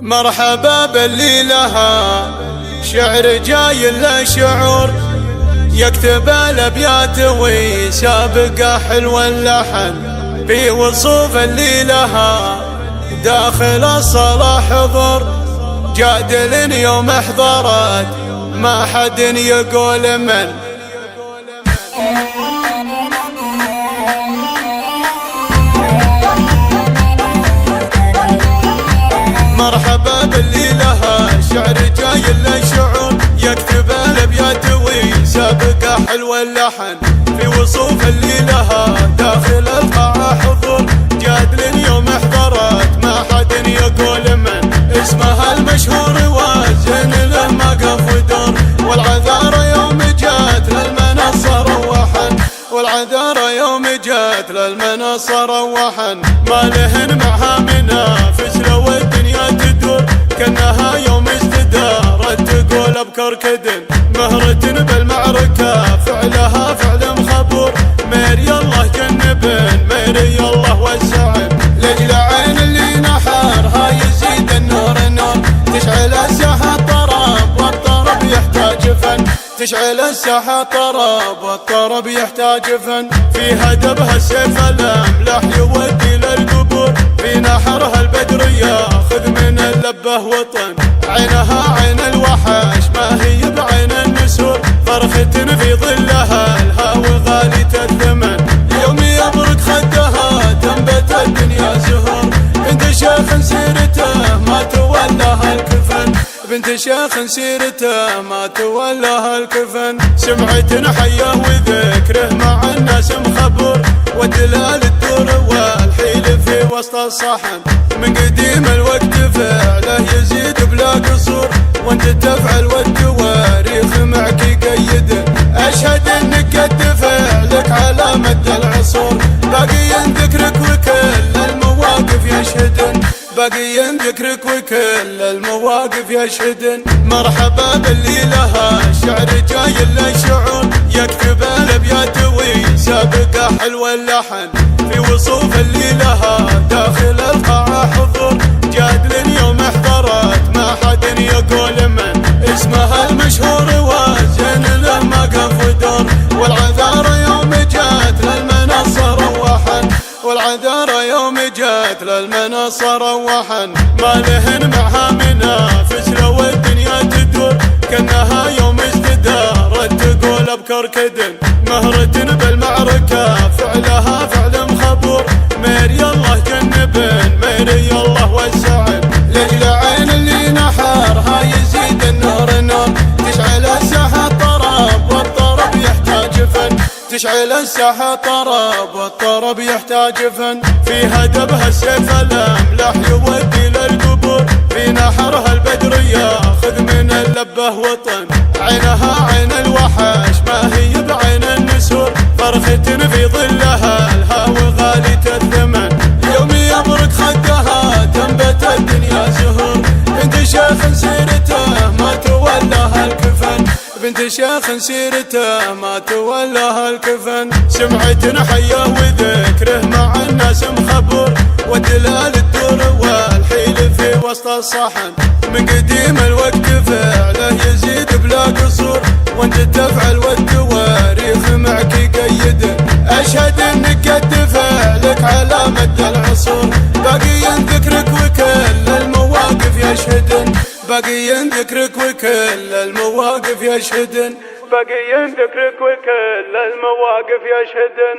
مرحبا باللي لها شعر جاي له شعور، يكتب الابيات ويسابق حلو اللحن في وصوف اللي لها. داخل الصلاة حضر جادل يوم احضرت، ما حد يقول من. مرحبا باللي لها شعر جاي له شعور، يكتب الابيات ويسابق حلو اللحن في وصوف اللي لها. داخل القاعة حضور جادل يوم احضرت، ما حد يقول من. اسمها المشهور وزن له ما قف ودور، والعذارى يوم جات للمنصة روحن، والعذارى يوم جات للمنصة روحن. ما لهن معها منافس لو الدنيا تدور، كأنها يوم استدارت تقول بكركدن. مهرة بالمعركة فعلها فعل مخبور، ميري الله جنبن ميري الله والسعد. لجل عين اللي نحرها يزيد النور النور، تشعل الساحة طرب والطرب يحتاج فن، تشعل الساحة طرب والطرب يحتاج فن. في هدبها السيف الأملح يودي للقبور، في نحرها البدر ياخذ من اللبه وطن. عينها عين الوحش ما هي بعين النسور، فرخة في ظلها الهاوي غالية الثمن. يوم يبرك خدها تنبت الدنيا زهور، بنت شيخ سيرته ما تولاها الكفن، بنت شيخ سيرته ما تولاها الكفن. سمعة حيه وذكره مع الناس مخبور، والدلال الدور والحيل في وسط الصحن. من قديم الوقت فعله يزيد بلا قصور، وانت تفعل والتواريخ معك يقيد. اشهد انك قد فعلك على مد العصور، باقي ذكرك وكل المواقف يشهدن، باقي ذكرك وكل المواقف يشهدن. مرحبا باللي لها شعر جاي له شعور، يكتب الابيات ويسابق حلو اللحن في وصوف اللي لها. داخل القاعة حضور جادل يوم احضرت، ما حد يقول من. اسمها المشهور وزن له ما قف ودور، والعذارى يوم جات للمنصة روحن، والعذارى يوم جات للمنصة روحن. ما لهن معها منافس لو الدنيا تدور، كأنها يوم استدارت تقول بكركدن. مهرة بالمعركة فعلها فعل مخبور، ميري الله جنبن ميري الله والسعد. لجل عين اللي نحرها يزيد النور النور، تشعل الساحة طرب والطرب يحتاج فن، تشعل الساحة طرب والطرب يحتاج فن. في هدبها السيف الأملح يودي للقبور، في نحرها البدر ياخذ من اللبه وطن. عينها عين الوحش ما هي بعين النسور، فرخة في ظلها الهاوي غالية الثمن. يوم يبرك خدها تنبت الدنيا زهور، بنت شيخ سيرته ما تولاها الكفن، بنت شيخ سيرته ما تولاها الكفن. سمعة حيه وذكره مع الناس مخبور، والدلال الدور والحيل في وسط الصحن. من قديم الوقت فعله يزيد بلا قصور، وانت تفعل والتواريخ معك يقيد. اشهد انك قد فعلك على مد العصور، باقي ذكرك وكل المواقف يشهدن، باقي ذكرك وكل المواقف يشهدن، باقي ذكرك وكل المواقف يشهدن.